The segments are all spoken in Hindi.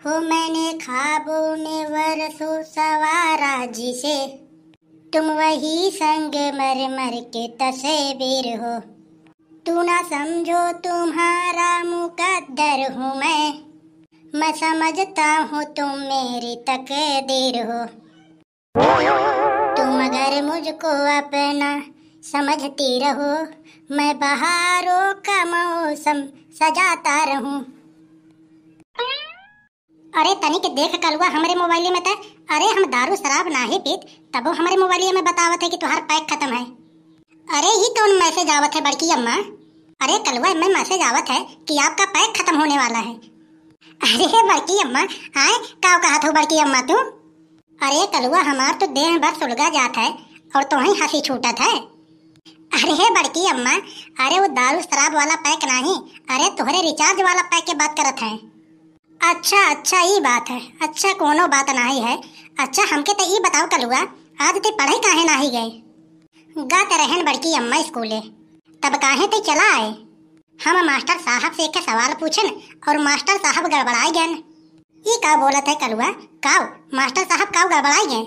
हो मैंने ख्वाबों में बरसों सवारा जिसे, तुम वही संग मर मर के तस्वीर हो। तू ना समझो तुम्हारा मुकद्दर हूँ मैं समझता हूँ तुम मेरी तकदीर हो। तुम अगर मुझको अपना समझती रहो, मैं बहारों का मौसम सजाता रहूं। अरे तनिक देख कलुआ हमरे मोबाइल में था। अरे हम दारू शराब नाही पीत, तब वो हमारे मोबाइल में बतावत है कि तुम्हारा पैक खत्म है। अरे ये कौन मैसेज आवत है बड़की अम्मा? अरे कलुआ में मैसेज आवत है कि आपका पैक खत्म होने वाला है। अरे बड़की अम्मा आए का कहा था बड़की अम्मा तू? अरे कलुआ हमार तो देह भर सुलगा जात है और तुम्हें हंसी छूटत है। अरे बड़की अम्मा, अरे वो दारू शराब वाला पैक नहीं, अरे तुम्हारे रिचार्ज वाला पैक के बात करत है। अच्छा ये बात है। अच्छा कोनो बात नहीं है। अच्छा हमके तो ये बताओ कलुआ, आज ते पढ़ाई काहे नहीं गए? गाते रहन बड़की अम्मा स्कूले, तब काहे ते चला आए? हम मास्टर साहब से एक सवाल पूछन और मास्टर साहब गड़बड़ाई गए। ये का बोलत है कलुआ? काव मास्टर साहब काव गड़बड़ाई गए?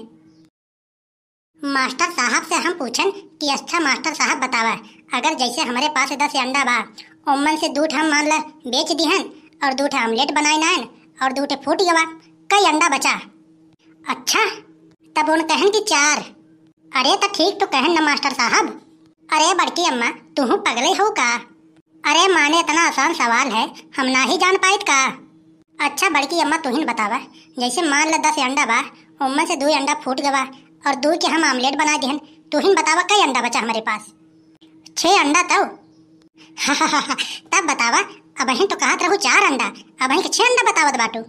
मास्टर साहब से हम पूछन कि अच्छा मास्टर साहब बतावा, अगर जैसे हमारे पास 10 अंडा बा, उम्मन से दूठ हम मान ला बेच दिहन और दूठे आमलेट बनाए नान और दूठे फूट गवा, कई अंडा बचा? अच्छा तब उन कहन कि 4। अरे तो ठीक तो कहन न मास्टर साहब। अरे बड़की अम्मा तू पगले हो का? अरे माने इतना आसान सवाल है, हम ना ही जान पाइत का? अच्छा बड़की अम्मा तू ही बतावा, जैसे मान ला 10 अंडा बा, उम्मन से 2 अंडा फूट गवा और 2 के हम आमलेट बना दिहन, तू ही बतावा कई अंडा बचा हमारे पास? 6 अंडा तो तब बतावा, अब ही तो कहत रहू 4 अंडा, अब ही 6 अंडा बतावत बाटू।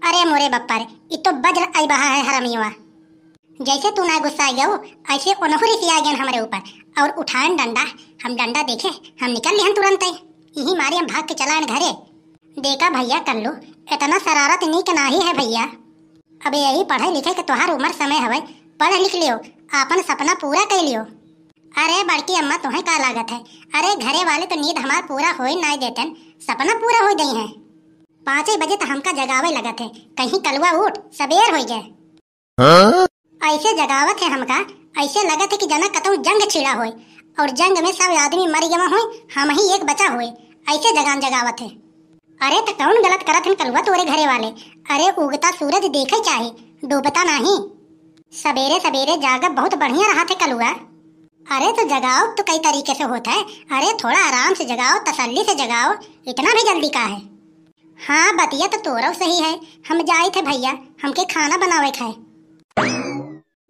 अरे मोरे बप्पा रे, ये तो वज्र आई बहा है हरामियों। जैसे तू ना गुस्सा गयो ऐसे उन्होंने से आ गए हमारे ऊपर और उठाएन डंडा। हम डंडा देखे हम निकल लिहन तुरंत ही, यही मारे हम भाग के चलाएन घरे। देखा भैया कर लो, इतना शरारत नहीं के नाही है भैया। अब यही पढ़े लिखे के तोहार उम्र समय हवे, पढ़ लिख लियो, अपन सपना पूरा कर लियो। अरे बड़की अम्मा तुम्हें का लागत है? अरे घरे वाले तो नींद हमार पूरा हो ही नहीं देते, सपना पूरा हो गई है। 5 बजे तो हमका जगावे लगत है, कहीं कलुआ उठ सबेर हो जाए। ऐसे जगावत है हमका, ऐसे लगत है कि जना कतऊ जंग छिड़ा होए और जंग में सब आदमी मर गवा होए, हम ही एक बचा होए, ऐसे जगान जगावत है। अरे तो कौन गलत करत है कलुआ तोरे घरे वाले? अरे उगता सूरज देखे चाहे, डूबता नहीं। सवेरे सवेरे जागब बहुत बढ़िया रहा थे कलुआ। अरे तो जगाओ तो कई तरीके से होता है। अरे थोड़ा आराम से जगाओ, तसल्ली से जगाओ, इतना भी जल्दी का है? हाँ बतिया तो तोरो सही है, हम जाए थे भैया हमके खाना बनावे खाए।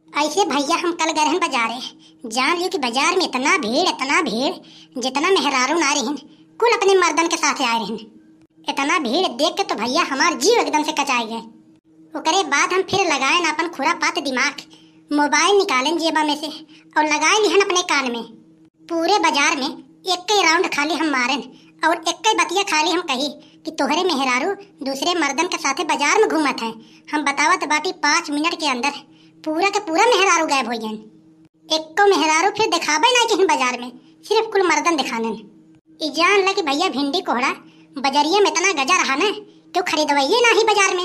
ऐसे भैया हम कल गए बाजारे, जान लियो कि बाजार में इतना भीड़ जितना मेहरारू ना रही कुल अपने मर्दन के साथ आए रही। इतना भीड़ देख के तो भैया हमार जीव एकदम से कचाई गए। ओकरे बाद हम फिर लगाए न अपन खुरापात दिमाग, मोबाइल निकालें जेबा में से और लगाए लिहन अपने कान में। पूरे बाजार में एक ही राउंड खाली हम मारन और एक ही बतिया खाली हम कही कि तोहरे मेहरारू दूसरे मर्दन के साथे बाजार में घूमत है। हम बतावत बाटी 5 मिनट के अंदर पूरा के पूरा मेहरारू गायब हो गए। एक को मेहरारू फिर दिखाबे ना कि बाजार में, सिर्फ कुल मर्दन दिखानन। ई जान ला कि भैया भिंडी कोहड़ा बजरिया में इतना गजा रहा न, क्यों खरीदवाइए ना ही बाजार में।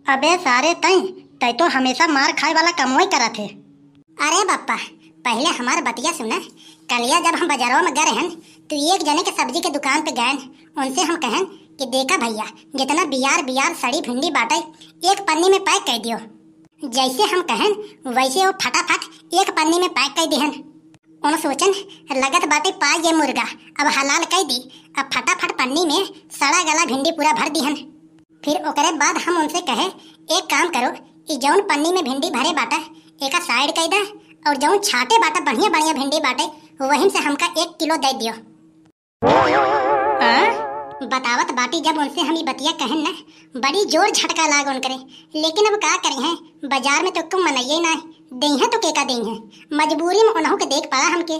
अबे सारे तय तो हमेशा मार खाए वाला कमोई करा थे। अरे बप्पा पहले हमार बतिया सुना। कलिया जब हम बाजारों में गए हैं तो एक जने के सब्जी के दुकान पे गए, उनसे हम कहन कि देखा भैया जितना बियार सड़ी भिंडी बाटे एक पन्नी में पैक कर दियो। जैसे हम कहन वैसे वो फटाफट एक पन्नी में पैक कर दिहन। उन सोचन लगत बाटे पाए ये मुर्गा, अब हलाल कर दी, अब फटाफट पन्नी में सड़ा गला भिंडी पूरा भर दिहन। फिर ओकरे बाद हम उनसे कहे एक काम करो, ई जौन पन्नी में भिंडी भरे बाटा एक साइड कर दे और जौन छाटे बाटा बढ़िया भिंडी बाटे वहीं से हमका 1 किलो दे दियो। बतावत बाटी जब उनसे हम बतिया कहन न, बड़ी जोर झटका लाग उन करे। लेकिन अब का करें हैं, बाजार में तो तुम मनइये ना दई है तो केका दई है, मजबूरी में उन्हों के देख पड़ा हमके।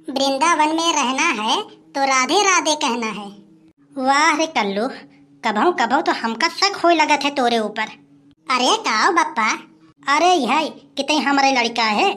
वृंदावन में रहना है तो राधे राधे कहना है। वाह रे कल्लू, कभो तो हमका शक होए लगत है तोरे ऊपर। अरे काओ बप्पा, अरे यही कितने हमारे लड़का है।